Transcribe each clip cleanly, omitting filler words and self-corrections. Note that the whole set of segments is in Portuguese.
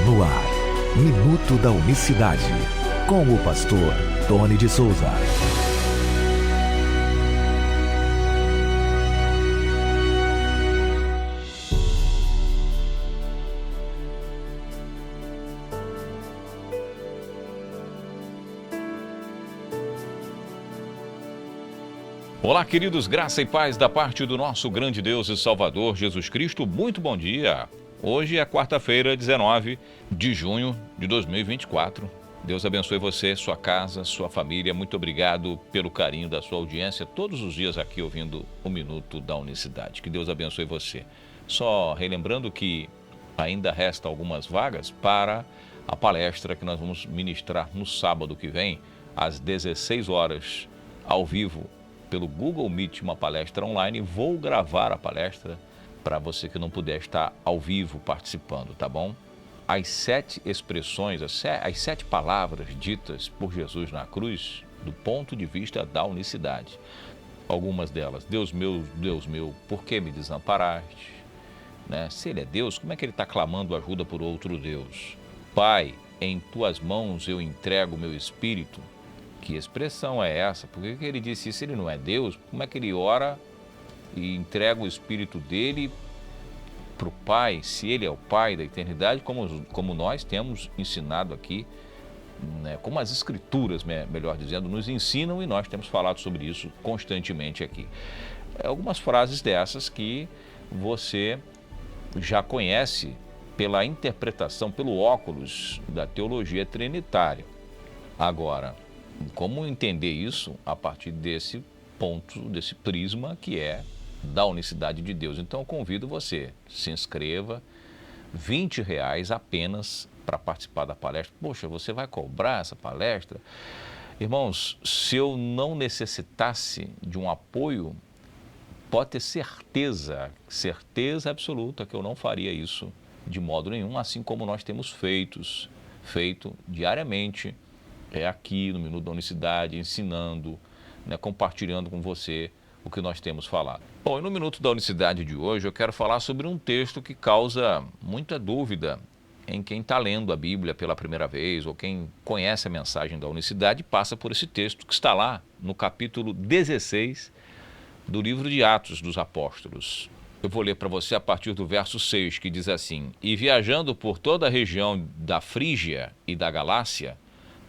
No ar, Minuto da Unicidade, com o pastor Tony de Souza. Olá, queridos, graça e paz da parte do nosso grande Deus e Salvador Jesus Cristo. Muito bom dia. Hoje é quarta-feira, 19 de junho de 2024. Deus abençoe você, sua casa, sua família. Muito obrigado pelo carinho da sua audiência todos os dias aqui ouvindo o Minuto da Unicidade. Que Deus abençoe você. Só relembrando que ainda resta algumas vagas para a palestra que nós vamos ministrar no sábado que vem, às 16 horas, ao vivo, pelo Google Meet, uma palestra online. Vou gravar a palestra para você que não puder estar ao vivo participando, tá bom? As 7 expressões, as 7 palavras ditas por Jesus na cruz, do ponto de vista da unicidade. Algumas delas: Deus meu, por que me desamparaste? Né? Se ele é Deus, como é que ele está clamando ajuda por outro Deus? Pai, em tuas mãos eu entrego o meu espírito. Que expressão é essa? Por que ele disse isso? Ele não é Deus? Como é que ele ora e entrega o Espírito dele para o Pai, se ele é o Pai da eternidade, como nós temos ensinado aqui, né? Como as Escrituras, melhor dizendo, nos ensinam, e nós temos falado sobre isso constantemente aqui. Algumas frases dessas que você já conhece pela interpretação, pelo óculos da teologia trinitária. Agora, como entender isso a partir desse ponto, desse prisma que é da unicidade de Deus? Então eu convido você, se inscreva, R$20 apenas para participar da palestra. Poxa, você vai cobrar essa palestra? Irmãos, se eu não necessitasse de um apoio, pode ter certeza absoluta que eu não faria isso de modo nenhum, assim como nós temos feito diariamente, aqui no Minuto da Unicidade, ensinando, né, compartilhando com você o que nós temos falado. Bom, e no Minuto da Unicidade de hoje eu quero falar sobre um texto que causa muita dúvida em quem está lendo a Bíblia pela primeira vez, ou quem conhece a mensagem da unicidade passa por esse texto que está lá no capítulo 16 do livro de Atos dos Apóstolos. Eu vou ler para você a partir do verso 6, que diz assim: E viajando por toda a região da Frígia e da Galácia,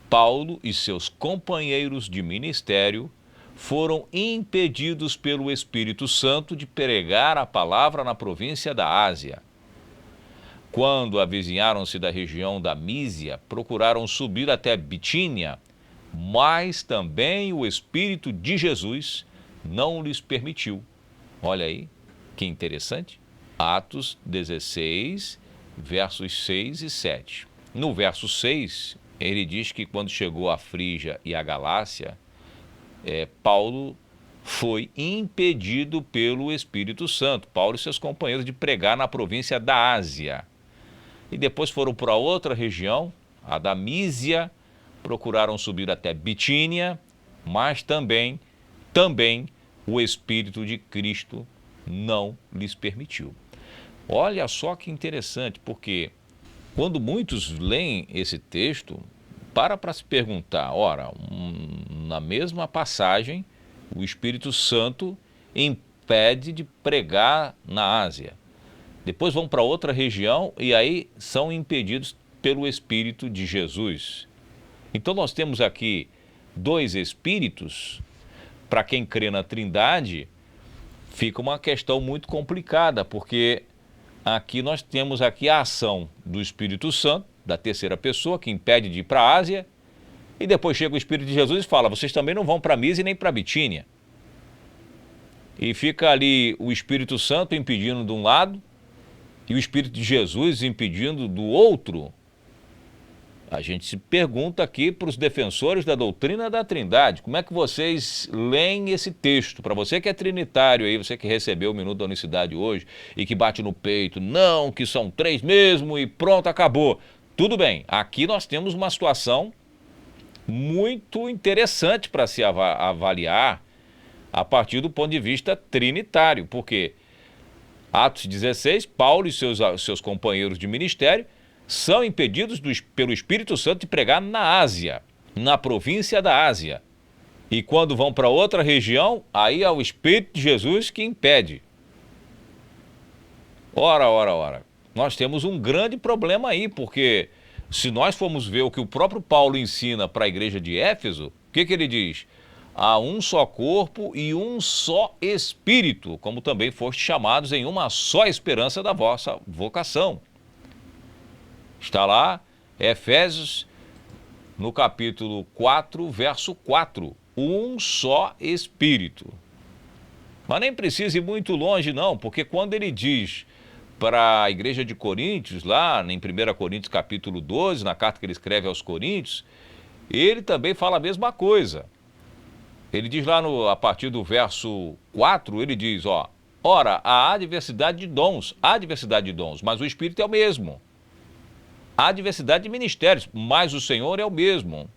Paulo e seus companheiros de ministério foram impedidos pelo Espírito Santo de pregar a palavra na província da Ásia. Quando avizinharam-se da região da Mísia, procuraram subir até Bitínia, mas também o Espírito de Jesus não lhes permitiu. Olha aí, que interessante. Atos 16, versos 6 e 7. No verso 6, ele diz que quando chegou a Frígia e a Galácia, Paulo foi impedido pelo Espírito Santo, Paulo e seus companheiros, de pregar na província da Ásia. E depois foram para outra região, a da Mísia, procuraram subir até Bitínia, mas também o Espírito de Cristo não lhes permitiu. Olha só que interessante, porque quando muitos leem esse texto, para se perguntar, ora, na mesma passagem, o Espírito Santo impede de pregar na Ásia. Depois vão para outra região e aí são impedidos pelo Espírito de Jesus. Então nós temos aqui 2 Espíritos. Para quem crê na Trindade, fica uma questão muito complicada, porque aqui nós temos aqui a ação do Espírito Santo, da terceira pessoa, que impede de ir para a Ásia, e depois chega o Espírito de Jesus e fala: vocês também não vão para a Mísia nem para a Bitínia. E fica ali o Espírito Santo impedindo de um lado e o Espírito de Jesus impedindo do outro. A gente se pergunta aqui para os defensores da doutrina da Trindade, como é que vocês leem esse texto? Para você que é trinitário aí, você que recebeu o Minuto da Unicidade hoje e que bate no peito, não, que são 3 mesmo e pronto, acabou. Tudo bem, aqui nós temos uma situação muito interessante para se avaliar a partir do ponto de vista trinitário, porque Atos 16, Paulo e seus companheiros de ministério são impedidos pelo Espírito Santo de pregar na Ásia, na província da Ásia. E quando vão para outra região, aí é o Espírito de Jesus que impede. Ora. Nós temos um grande problema aí, porque se nós formos ver o que o próprio Paulo ensina para a igreja de Éfeso, o que ele diz? Há um só corpo e um só Espírito, como também foste chamados em uma só esperança da vossa vocação. Está lá, Efésios, no capítulo 4, verso 4. Um só Espírito. Mas nem precisa ir muito longe não, porque quando ele diz para a igreja de Coríntios, lá em 1 Coríntios capítulo 12, na carta que ele escreve aos Coríntios, ele também fala a mesma coisa. Ele diz lá a partir do verso 4, ele diz, ora, há diversidade de dons, mas o Espírito é o mesmo. Há diversidade de ministérios, mas o Senhor é o mesmo.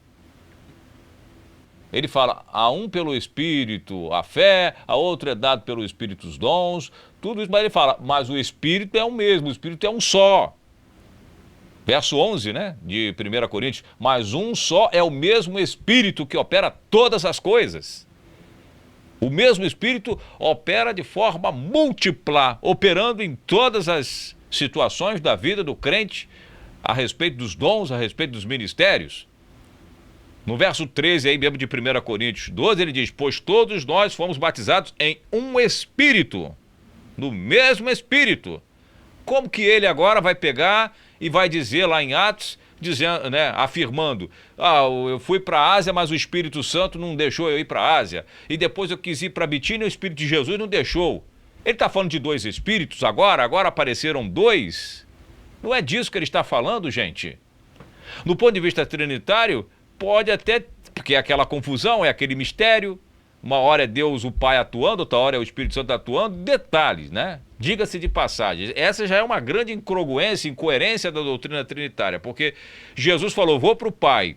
Ele fala, a um pelo Espírito a fé, a outro é dado pelo Espírito os dons, tudo isso, mas ele fala, mas o Espírito é o mesmo, o Espírito é um só. Verso 11, né, de 1 Coríntios, mas um só é o mesmo Espírito que opera todas as coisas. O mesmo Espírito opera de forma múltipla, operando em todas as situações da vida do crente, a respeito dos dons, a respeito dos ministérios. No verso 13 aí mesmo de 1 Coríntios 12, ele diz, pois todos nós fomos batizados em um Espírito, no mesmo Espírito. Como que ele agora vai pegar e vai dizer lá em Atos, dizendo, né, afirmando, eu fui para a Ásia, mas o Espírito Santo não deixou eu ir para a Ásia, e depois eu quis ir para Bitínia e o Espírito de Jesus não deixou. Ele está falando de dois Espíritos agora apareceram dois? Não é disso que ele está falando, gente. No ponto de vista trinitário, pode até, porque é aquela confusão, é aquele mistério, uma hora é Deus o Pai atuando, outra hora é o Espírito Santo atuando, detalhes, né? Diga-se de passagem, essa já é uma grande incongruência, incoerência da doutrina trinitária, porque Jesus falou, vou para o Pai,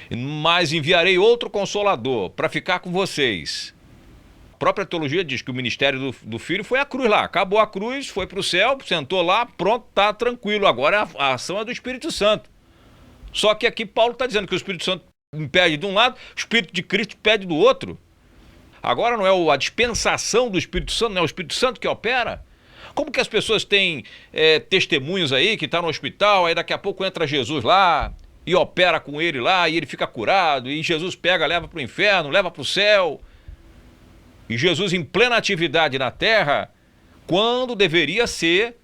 mas enviarei outro Consolador para ficar com vocês. A própria teologia diz que o ministério do Filho foi a cruz lá, acabou a cruz, foi para o céu, sentou lá, pronto, está tranquilo, agora a ação é do Espírito Santo. Só que aqui Paulo está dizendo que o Espírito Santo impede de um lado, o Espírito de Cristo impede do outro. Agora não é a dispensação do Espírito Santo, não é o Espírito Santo que opera? Como que as pessoas têm testemunhos aí, que está no hospital, aí daqui a pouco entra Jesus lá e opera com ele lá, e ele fica curado, e Jesus pega, leva para o inferno, leva para o céu. E Jesus em plena atividade na terra, quando deveria ser,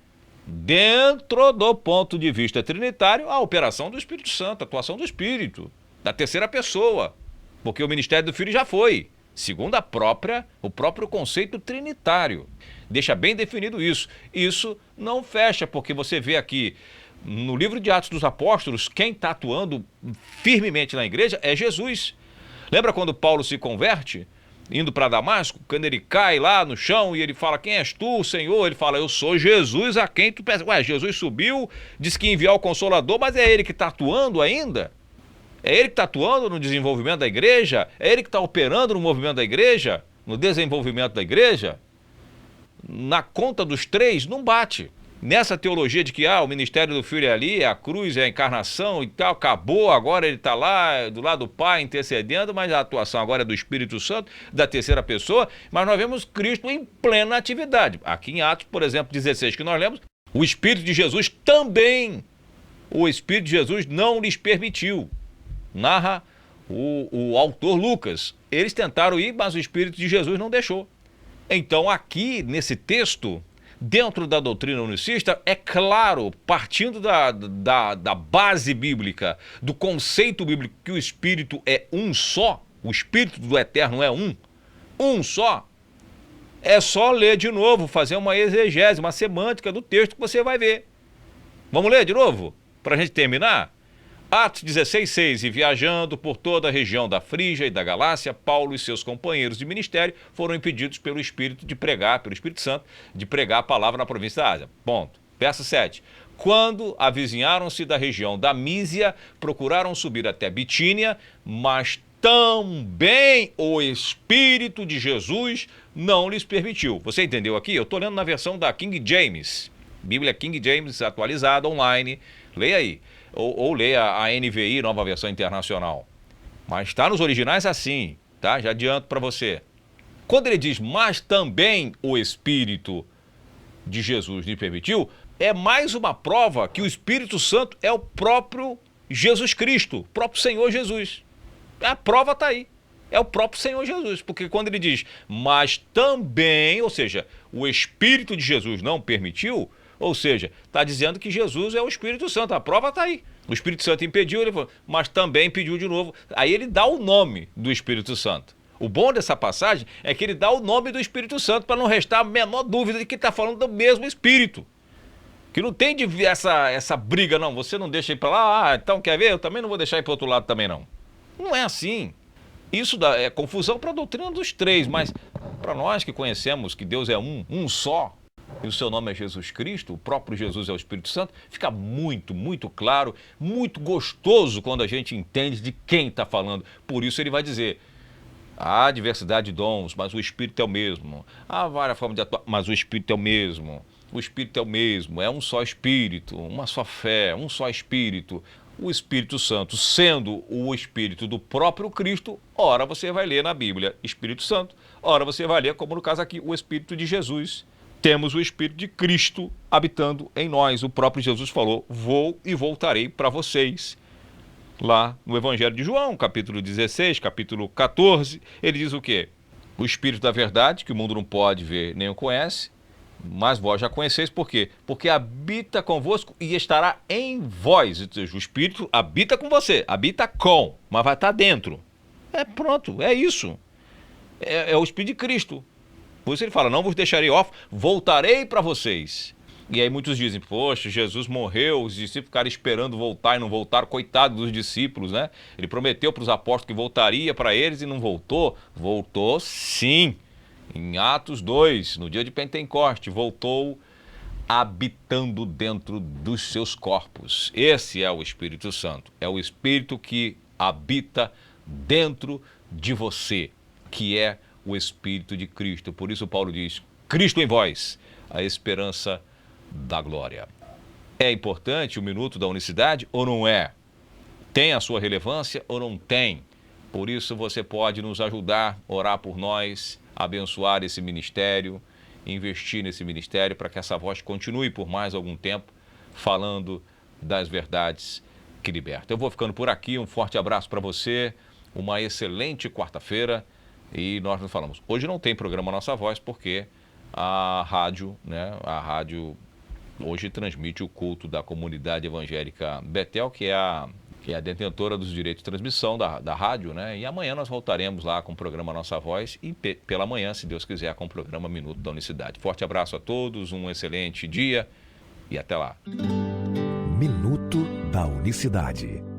dentro do ponto de vista trinitário, a operação do Espírito Santo, a atuação do Espírito, da terceira pessoa, porque o ministério do Filho já foi, segundo o próprio conceito trinitário. Deixa bem definido isso. Isso não fecha, porque você vê aqui no livro de Atos dos Apóstolos, quem está atuando firmemente na igreja é Jesus. Lembra quando Paulo se converte? Indo para Damasco, quando ele cai lá no chão e ele fala, quem és tu, Senhor? Ele fala, eu sou Jesus a quem tu pensa. Jesus subiu, disse que ia enviar o Consolador, mas é ele que está atuando ainda? É ele que está atuando no desenvolvimento da igreja? É ele que está operando no movimento da igreja? No desenvolvimento da igreja? Na conta dos três, não bate. Nessa teologia de que o ministério do Filho é ali, a cruz, é a encarnação e tal, acabou, agora ele está lá do lado do Pai intercedendo, mas a atuação agora é do Espírito Santo, da terceira pessoa, mas nós vemos Cristo em plena atividade. Aqui em Atos, por exemplo, 16, que nós lemos, o Espírito de Jesus também, o Espírito de Jesus não lhes permitiu. Narra o autor Lucas. Eles tentaram ir, mas o Espírito de Jesus não deixou. Então aqui, nesse texto, dentro da doutrina unicista, é claro, partindo da base bíblica, do conceito bíblico que o Espírito é um só, o Espírito do Eterno é um só, é só ler de novo, fazer uma exegese, uma semântica do texto que você vai ver. Vamos ler de novo, para a gente terminar? Atos 16:6, e viajando por toda a região da Frígia e da Galácia, Paulo e seus companheiros de ministério foram impedidos pelo Espírito Santo, de pregar a palavra na província da Ásia. Ponto. Verso 7. Quando avizinharam-se da região da Mísia, procuraram subir até Bitínia, mas também o Espírito de Jesus não lhes permitiu. Você entendeu aqui? Eu estou lendo na versão da King James. Bíblia King James atualizada, online. Leia aí. Ou leia a NVI, Nova Versão Internacional. Mas está nos originais assim, tá? Já adianto para você. Quando ele diz, mas também o Espírito de Jesus lhe permitiu, é mais uma prova que o Espírito Santo é o próprio Jesus Cristo, o próprio Senhor Jesus. A prova está aí. É o próprio Senhor Jesus, porque quando ele diz, mas também, ou seja, o Espírito de Jesus não permitiu, ou seja, está dizendo que Jesus é o Espírito Santo, a prova está aí. O Espírito Santo impediu, ele falou, mas também pediu de novo. Aí ele dá o nome do Espírito Santo. O bom dessa passagem é que ele dá o nome do Espírito Santo para não restar a menor dúvida de que está falando do mesmo Espírito. Que não tem essa briga, não. Você não deixa ir para lá, então quer ver? Eu também não vou deixar ir para o outro lado também, não. Não é assim. Isso é confusão para a doutrina dos três, mas para nós que conhecemos que Deus é um só, e o seu nome é Jesus Cristo, o próprio Jesus é o Espírito Santo, fica muito, muito claro, muito gostoso quando a gente entende de quem está falando. Por isso ele vai dizer, há diversidade de dons, mas o Espírito é o mesmo. Há várias formas de atuar, mas o Espírito é o mesmo. O Espírito é o mesmo, é um só Espírito, uma só fé, um só Espírito. O Espírito Santo sendo o Espírito do próprio Cristo, ora você vai ler na Bíblia Espírito Santo, ora você vai ler, como no caso aqui, o Espírito de Jesus. Temos o Espírito de Cristo habitando em nós. O próprio Jesus falou, vou e voltarei para vocês. Lá no Evangelho de João, capítulo 16, capítulo 14, ele diz o quê? O Espírito da verdade, que o mundo não pode ver nem o conhece, mas vós já conheceis, por quê? Porque habita convosco e estará em vós. O Espírito habita com você, habita com, mas vai estar dentro. Pronto, é isso. É o Espírito de Cristo. Por isso ele fala, não vos deixarei órfãos, voltarei para vocês. E aí muitos dizem, poxa, Jesus morreu, os discípulos ficaram esperando voltar e não voltaram, coitado dos discípulos, né? Ele prometeu para os apóstolos que voltaria para eles e não voltou. Voltou sim. Em Atos 2, no dia de Pentecoste, voltou habitando dentro dos seus corpos. Esse é o Espírito Santo. É o Espírito que habita dentro de você, que é o Espírito de Cristo. Por isso Paulo diz, Cristo em vós, a esperança da glória. É importante o minuto da unicidade ou não é? Tem a sua relevância ou não tem? Por isso você pode nos ajudar, orar por nós, abençoar esse ministério, investir nesse ministério para que essa voz continue por mais algum tempo falando das verdades que libertam. Eu vou ficando por aqui, um forte abraço para você, uma excelente quarta-feira e nós nos falamos. Hoje não tem programa Nossa Voz porque a rádio hoje transmite o culto da comunidade evangélica Betel, que é a detentora dos direitos de transmissão da rádio, né? E amanhã nós voltaremos lá com o programa Nossa Voz e pela manhã, se Deus quiser, com o programa Minuto da Unicidade. Forte abraço a todos, um excelente dia e até lá. Minuto da Unicidade.